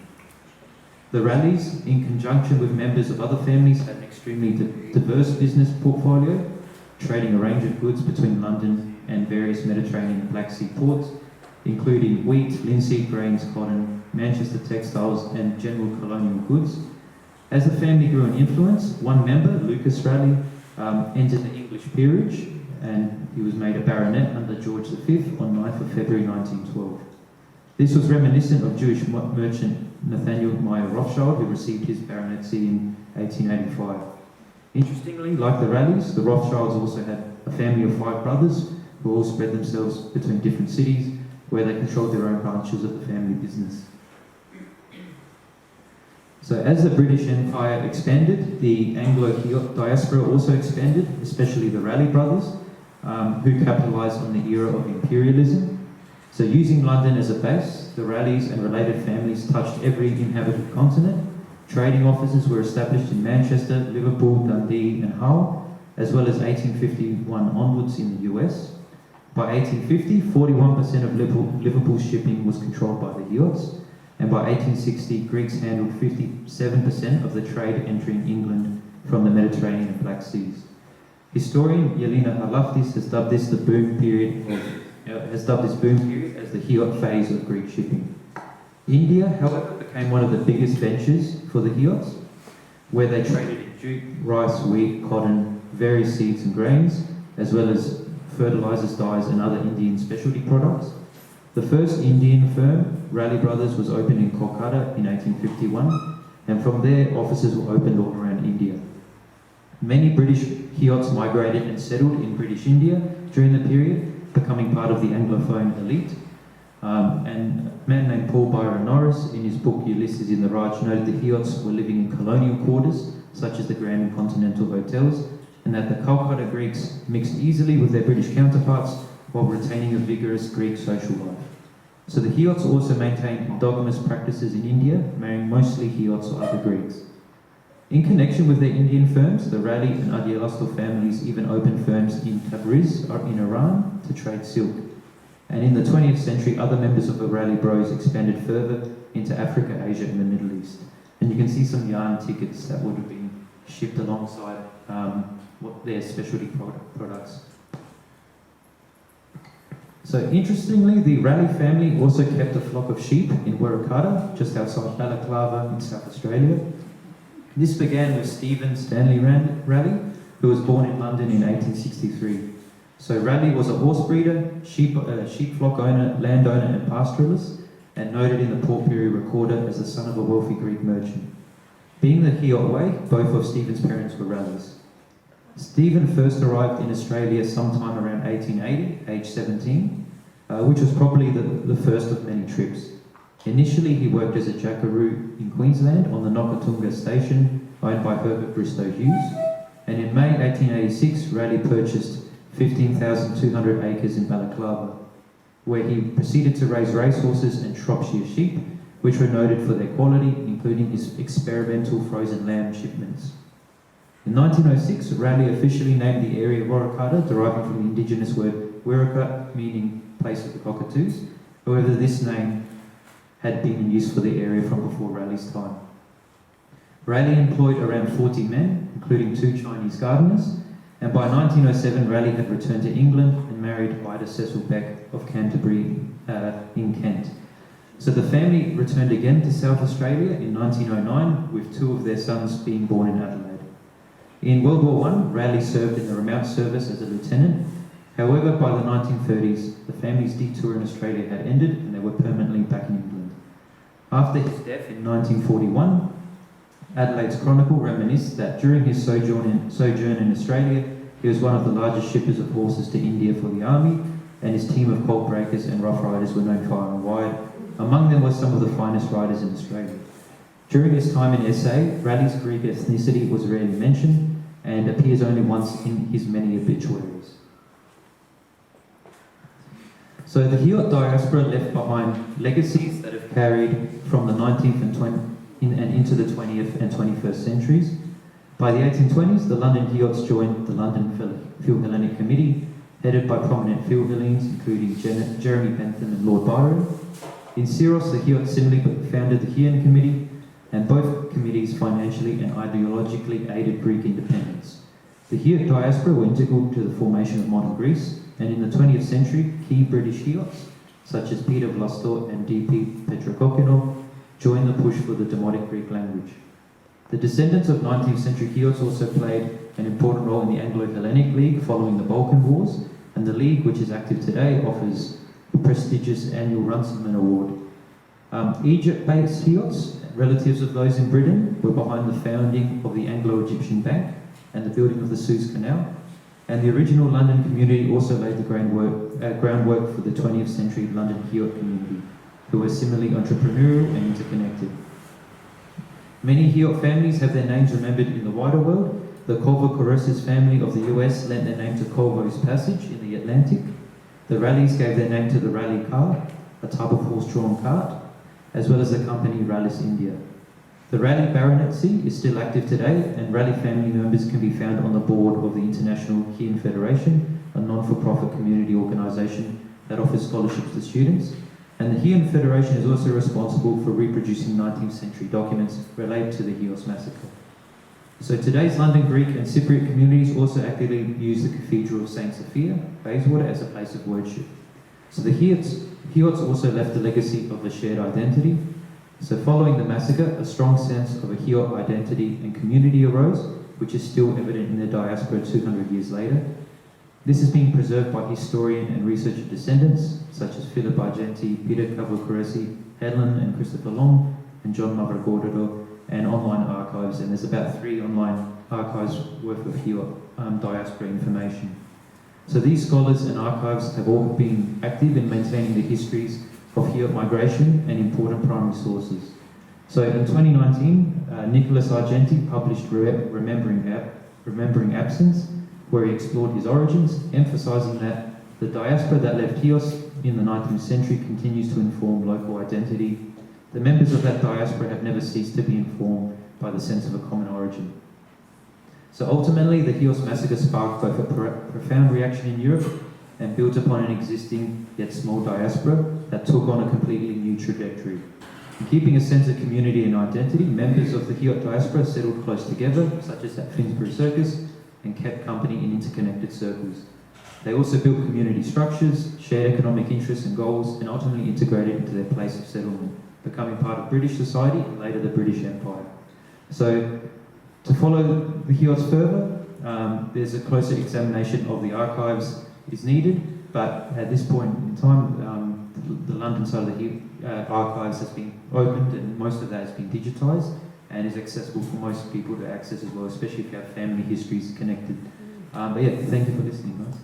The Raleighs, in conjunction with members of other families, had an extremely diverse business portfolio, trading a range of goods between London and various Mediterranean and Black Sea ports, including wheat, linseed grains, cotton, Manchester textiles, and general colonial goods. As the family grew in influence, one member, Lucas Raleigh, entered the English peerage, and he was made a baronet under George V on 9th of February 1912. This was reminiscent of Jewish merchant Nathaniel Meyer Rothschild, who received his baronetcy in 1885. Interestingly, like the Raleighs, the Rothschilds also had a family of 5 brothers who all spread themselves between different cities, where they controlled their own branches of the family business. So as the British Empire expanded, the Anglo-Chiot diaspora also expanded, especially the Raleigh brothers, who capitalised on the era of imperialism. So using London as a base, the Raleighs and related families touched every inhabited continent. Trading offices were established in Manchester, Liverpool, Dundee and Hull, as well as 1851 onwards in the US. By 1850, 41% of Liverpool's shipping was controlled by the Chiots, and by 1860, Greeks handled 57% of the trade entering England from the Mediterranean and Black Seas. Historian Yelena Halaftis has dubbed this boom period as the Chiot phase of Greek shipping. India, however, became one of the biggest ventures for the Chiots, where they traded in jute, rice, wheat, cotton, various seeds and grains, as well as fertilizers, dyes, and other Indian specialty products. The first Indian firm, Raleigh Brothers, was opened in Kolkata in 1851, and from there offices were opened all around India. Many British Chiots migrated and settled in British India during the period, becoming part of the Anglophone elite. And a man named Paul Byron Norris, in his book Ulysses in the Raj, noted the Chiots were living in colonial quarters, such as the Grand and Continental hotels, and that the Calcutta Greeks mixed easily with their British counterparts while retaining a vigorous Greek social life. So the Chiots also maintained endogamous practices in India, marrying mostly Chiots or other Greeks. In connection with their Indian firms, the Raleigh and Adielasco families even opened firms in Tabriz or in Iran to trade silk. And in the 20th century, other members of the Raleigh Bros expanded further into Africa, Asia and the Middle East. And you can see some yarn tickets that would have been shipped alongside their specialty products. So interestingly, the Raleigh family also kept a flock of sheep in Warakata, just outside Balaclava in South Australia. This began with Stephen Stanley Raleigh, who was born in London in 1863. So Raleigh was a horse breeder, sheep flock owner, landowner and pastoralist, and noted in the Port Pirie Recorder as the son of a wealthy Greek merchant. Being the Chiot way, both of Stephen's parents were Raleighs. Stephen first arrived in Australia sometime around 1880, age 17, which was probably the first of many trips. Initially, he worked as a jackaroo in Queensland on the Nokatunga station owned by Herbert Bristow Hughes, and in May 1886, Raleigh purchased 15,200 acres in Balaclava, where he proceeded to raise racehorses and Shropshire sheep, which were noted for their quality, including his experimental frozen lamb shipments. In 1906, Raleigh officially named the area Warakata, deriving from the indigenous word Wirraka, meaning place of the cockatoos. However, this name had been in use for the area from before Raleigh's time. Raleigh employed around 40 men, including 2 Chinese gardeners, and by 1907 Raleigh had returned to England and married Ida Cecil Beck of Canterbury in Kent. So the family returned again to South Australia in 1909, with 2 of their sons being born in Adelaide. In World War I, Raleigh served in the remote service as a lieutenant. However, by the 1930s, the family's detour in Australia had ended and they were permanently back in England. After his death in 1941, Adelaide's Chronicle reminisced that during his sojourn in Australia, he was one of the largest shippers of horses to India for the army, and his team of colt breakers and rough riders were known far and wide. Among them were some of the finest riders in Australia. During his time in SA, Raleigh's Greek ethnicity was rarely mentioned and appears only once in his many obituaries. So the Chiot diaspora left behind legacies that have carried from the 19th and into the 20th and 21st centuries. By the 1820s, the London Chiots joined the London Philhellenic Committee, headed by prominent Philhellenes, including Jeremy Bentham and Lord Byron. In Syros, the Chiots similarly founded the Chian Committee, and both committees financially and ideologically aided Greek independence. The Chiot diaspora were integral to the formation of modern Greece, and in the 20th century, key British Chiots, such as Peter Vlastos and D.P. Petrokokkinov, joined the push for the Demotic Greek language. The descendants of 19th century Chiots also played an important role in the Anglo-Hellenic League following the Balkan Wars, and the League, which is active today, offers the prestigious annual Runciman Award. Egypt-based Chiots, relatives of those in Britain, were behind the founding of the Anglo-Egyptian Bank and the building of the Suez Canal, and the original London community also laid the groundwork for the 20th century London Chiot community, who were similarly entrepreneurial and interconnected. Many Chiot families have their names remembered in the wider world. The Culver-Coerces family of the US lent their name to Colvo's Passage in the Atlantic. The Raleighs gave their name to the Raleigh cart, a type of horse-drawn cart, as well as the company Rallis India. The Raleigh baronetcy is still active today, and Raleigh family members can be found on the board of the International Chian Federation, a non-for-profit community organisation that offers scholarships to students. And the Chian Federation is also responsible for reproducing 19th century documents related to the Chios Massacre. So today's London Greek and Cypriot communities also actively use the Cathedral of St. Sophia, Bayswater, as a place of worship. So the Chiots also left a legacy of a shared identity. So following the massacre, a strong sense of a Chiot identity and community arose, which is still evident in the diaspora 200 years later. This is being preserved by historian and researcher descendants, such as Philip Argenti, Peter Cavocuresi, Helen and Christopher Long, and John Mavrocordo, and online archives, and there's about 3 online archives worth of Chiot diaspora information. So these scholars and archives have all been active in maintaining the histories of Chiot migration and important primary sources. So in 2019, Nicholas Argenti published Remembering Absence, where he explored his origins, emphasising that the diaspora that left Chios in the 19th century continues to inform local identity. The members of that diaspora have never ceased to be informed by the sense of a common origin. So ultimately, the Chios Massacre sparked both a profound reaction in Europe and built upon an existing yet small diaspora that took on a completely new trajectory. In keeping a sense of community and identity, members of the Chiot diaspora settled close together, such as at Finsbury Circus, and kept company in interconnected circles. They also built community structures, shared economic interests and goals, and ultimately integrated into their place of settlement, becoming part of British society and later the British Empire. So, to follow the Chiots further, there's a closer examination of the archives is needed, but at this point in time, the London side of the archives has been opened and most of that has been digitised and is accessible for most people to access as well, especially if you have family histories connected. But yeah, thank you for listening, guys.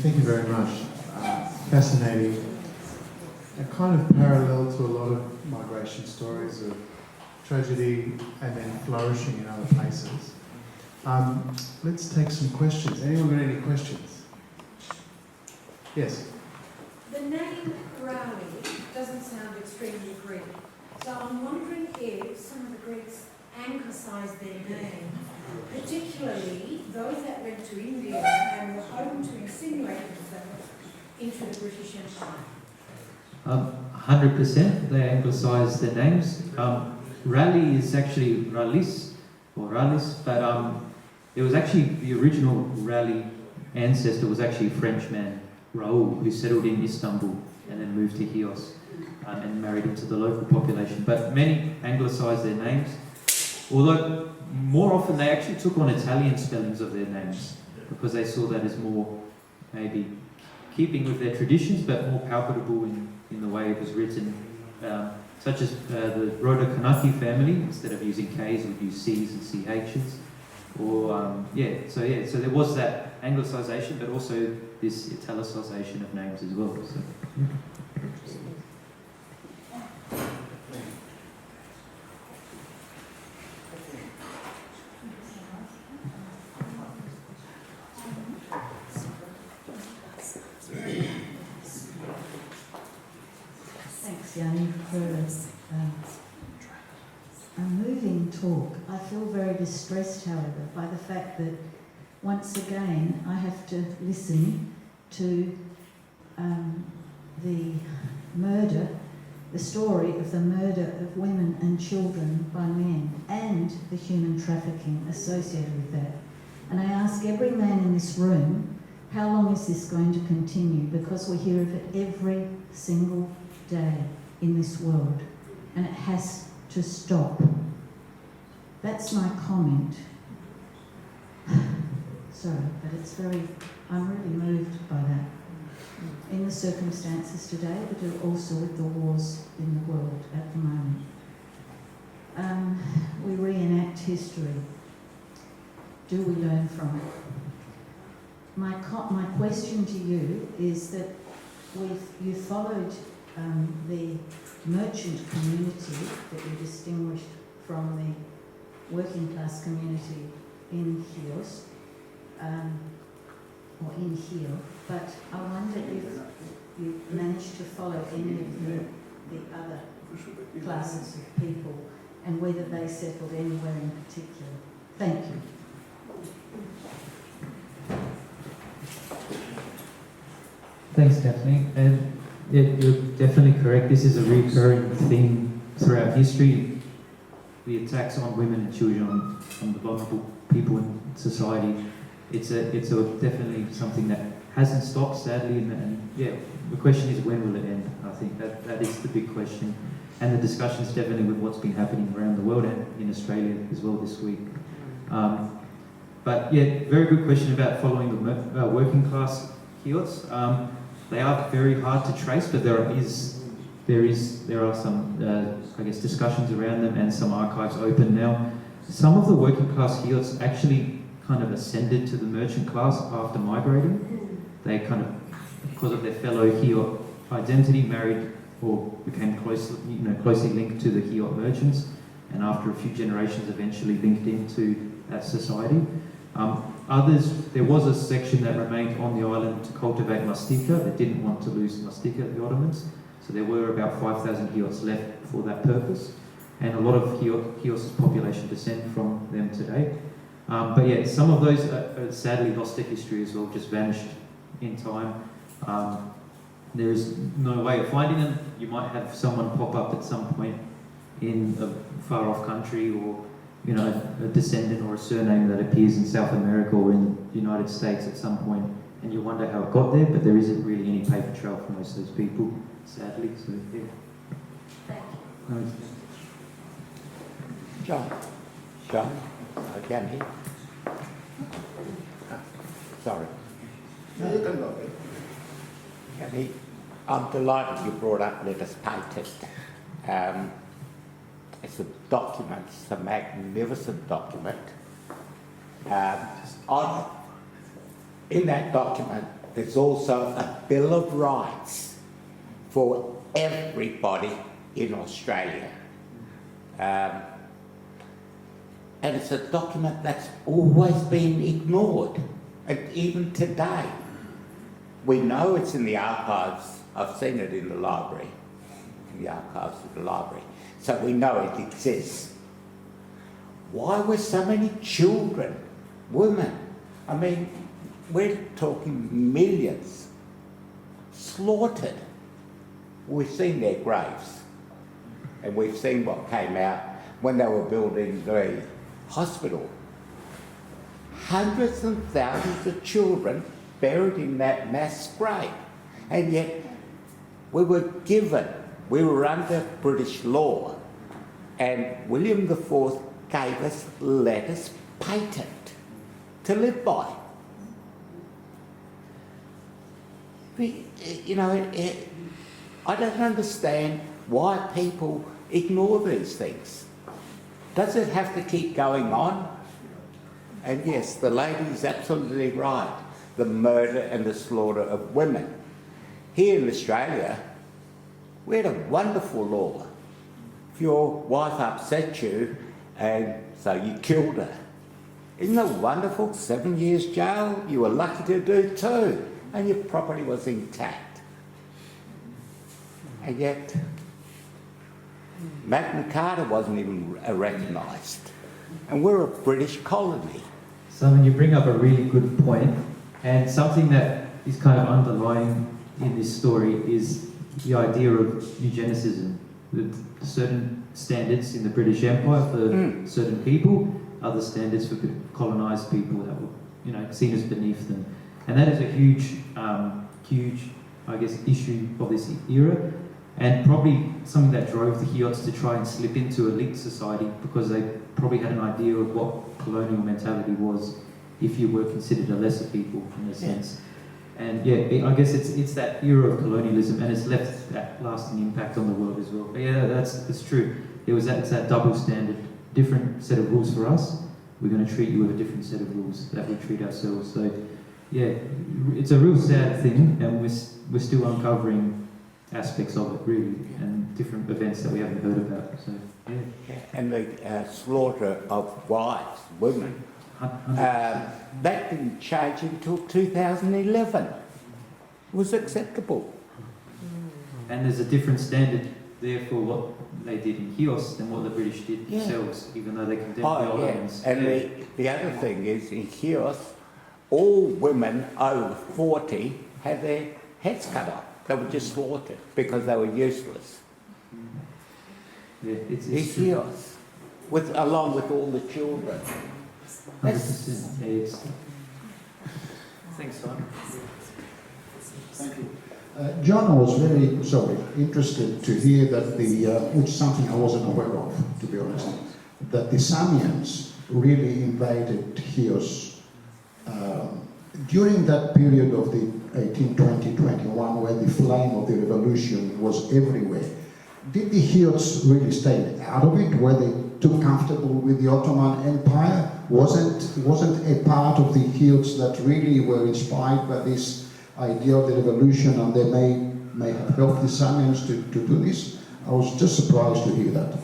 Thank you very much. Fascinating. A kind of parallel to a lot of migration stories of tragedy and then flourishing in other places. Let's take some questions. Anyone got any questions? Yes? The name Rally doesn't sound extremely Greek. So I'm wondering if some of the Greeks anglicised their name, particularly those that went to India and were hoping to insinuate themselves into the British Empire. 100% they anglicised their names. Rally is actually Rallis or Rallis, but it was actually the original Rally ancestor was actually a Frenchman, Raoul, who settled in Istanbul and then moved to Chios and married into the local population. But many anglicised their names, although more often they actually took on Italian spellings of their names because they saw that as more maybe keeping with their traditions but more palpable in the way it was written. Such as the Roda Kanaki family, instead of using K's, would use C's and CH's. Or, so there was that anglicisation, but also this italicisation of names as well. So. Thanks, Yianni, for a moving talk. I feel very distressed, however, by the fact that once again I have to listen to the story of the murder of women and children by men and the human trafficking associated with that. And I ask every man in this room, how long is this going to continue? Because we hear of it every single day in this world, and it has to stop. That's my comment. Sorry, but I'm really moved by that. In the circumstances today, but also with the wars in the world at the moment. We reenact history. Do we learn from it? My question to you is that you followed the merchant community that you distinguished from the working class community in Chios, or in here, but I wonder if you managed to follow any of the other classes of people and whether they settled anywhere in particular. Thank you. Thanks, Daphne. And you're definitely correct. This is a recurring theme throughout history. The attacks on women and children, on the vulnerable people in society. It's definitely something that hasn't stopped, sadly. And the question is, when will it end? I think that is the big question. And the discussion is definitely with what's been happening around the world and in Australia as well this week. Very good question about following the working class Chiots. They are very hard to trace, but there are some discussions around them and some archives open now. Some of the working class Chiots actually kind of ascended to the merchant class after migrating. They kind of, because of their fellow Chiot identity, married or became closely linked to the Chiot merchants, and after a few generations eventually linked into that society. There was a section that remained on the island to cultivate mastika. They didn't want to lose mastika, the Ottomans, so there were about 5,000 Chiots left for that purpose, and a lot of Chios' population descend from them today. Some of those are sadly lost to history as well, just vanished in time. There is no way of finding them. You might have someone pop up at some point in a far-off country, or a descendant or a surname that appears in South America or in the United States at some point, and you wonder how it got there, but there isn't really any paper trail for most of those people, sadly. So, yeah. Thank you. No, John, Yianni. Sorry. No, you can go. Yianni, I'm delighted you brought up letters patent. It's the documents, a magnificent document. In that document, there's also a Bill of Rights for everybody in Australia. And it's a document that's always been ignored, and even today. We know it's in the archives. I've seen it in the library, in the archives of the library. So we know it exists. Why were so many children, women, I mean, we're talking millions, slaughtered? We've seen their graves, and we've seen what came out when they were building the hospital. Hundreds and thousands of children buried in that mass grave, and yet we were under British law, and William IV gave us letters patent to live by. You know, I don't understand why people ignore these things. Does it have to keep going on? And yes, the lady's absolutely right. The murder and the slaughter of women. Here in Australia, we had a wonderful law. If your wife upset you and so you killed her, isn't it wonderful? 7 years jail, you were lucky to do 2, and your property was intact. And yet, Magna Carta wasn't even recognised, and we're a British colony. Simon, you bring up a really good point, and something that is kind of underlying in this story is the idea of eugenicism, with certain standards in the British Empire for certain people, other standards for colonised people that were, you know, seen as beneath them, and that is a huge, I guess, issue of this era, and probably something that drove the Chiots to try and slip into elite society, because they probably had an idea of what colonial mentality was if you were considered a lesser people in a sense. And yeah, I guess it's that era of colonialism, and it's left that lasting impact on the world as well. But yeah, that's true. It's that double standard, different set of rules for us. We're going to treat you with a different set of rules that we treat ourselves. So yeah, it's a real sad thing, and we're still uncovering aspects of it really, and different events that we haven't heard about. So yeah. And the slaughter of wives, women, that didn't change until 2011. It was acceptable. And there's a different standard there for what they did in Chios than what the British did themselves, even though they condemned the Ottomans. And the other thing is, in Chios, all women over 40 had their heads cut off. They were just slaughtered because they were useless. Yeah, it's Chios, along with all the children. 100%. Yeah, thanks, Simon. Thank you. John was very interested to hear that which is something I wasn't aware of, to be honest, that the Samians really invaded Chios during that period of the 1820-21, where the flame of the revolution was everywhere. Did the Chiots really stay out of it? Were they too comfortable with the Ottoman Empire? Wasn't a part of the Chiots that really were inspired by this idea of the revolution, and they may have helped the Samians to do this? I was just surprised to hear that.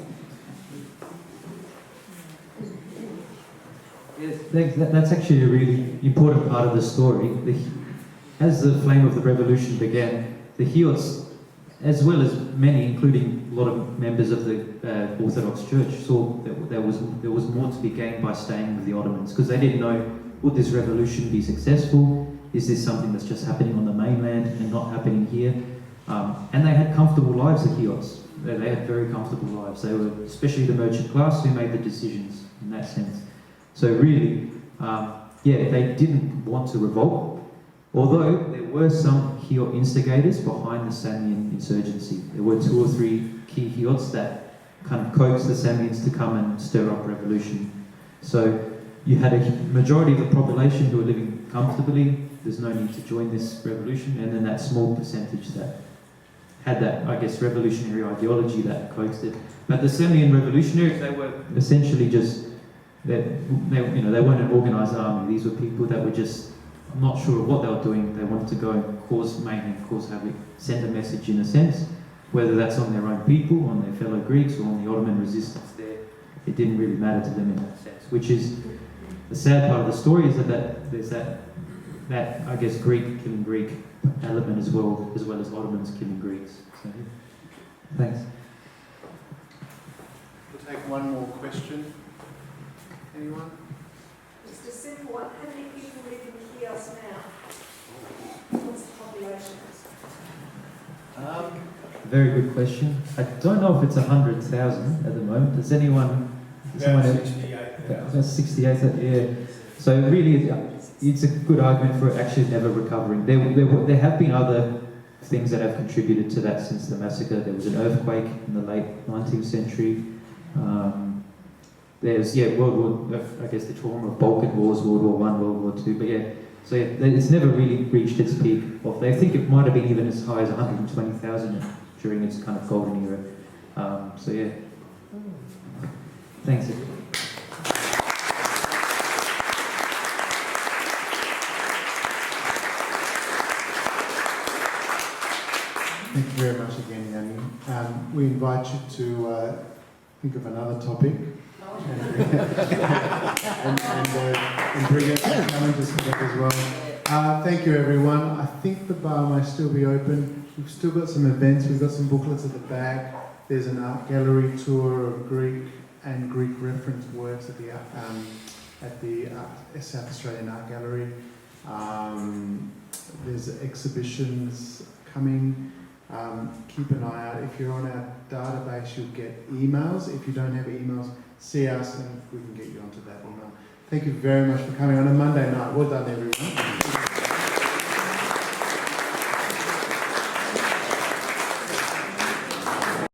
Yes, that's actually a really important part of the story. As the flame of the revolution began, the Chiots, as well as many, including a lot of members of the Orthodox Church, saw that there was more to be gained by staying with the Ottomans, because they didn't know, would this revolution be successful? Is this something that's just happening on the mainland and not happening here? And they had comfortable lives, the Chiots. They had very comfortable lives. They were, especially the merchant class, who made the decisions in that sense. So really, they didn't want to revolt, although there were some Chiot instigators behind the Samian insurgency. There were 2 or 3 key Chiots that kind of coaxed the Samians to come and stir up revolution. So you had a majority of the population who were living comfortably. There's no need to join this revolution, and then that small percentage that had that, I guess, revolutionary ideology that coaxed it. But the Samian revolutionaries, they were essentially just, they weren't an organised army. These were people that were just, I'm not sure what they were doing. They wanted to go and cause mayhem, cause havoc, send a message in a sense, whether that's on their own people, on their fellow Greeks, or on the Ottoman resistance there. It didn't really matter to them in that sense, which is the sad part of the story, is that there's that I guess Greek killing Greek element as well as Ottomans killing Greeks. So, thanks. We'll take one more question. Anyone? Just a simple one. How many people live in Chios now? What's the population? Very good question. I don't know if it's 100,000 at the moment. Does anyone? About 68,000. About 68,000, yeah. So really, it's a good argument for actually never recovering. There have been other things that have contributed to that since the massacre. There was an earthquake in the late 19th century. There's World War, I guess the trauma of Balkan Wars, World War I, World War II. But it's never really reached its peak. I think it might have been even as high as 120,000 during its kind of golden era. Thanks. Thank you very much again, Yianni. We invite you to think of another topic and bring us some challenges for that as well. Thank you, everyone. I think the bar may still be open. We've still got some events. We've got some booklets at the back. There's an art gallery tour of Greek and Greek reference works at the South Australian Art Gallery. There's exhibitions coming. Keep an eye out. If you're on our database, you'll get emails. If you don't have emails, see us and we can get you onto that email. Thank you very much for coming on a Monday night. Well done, everyone.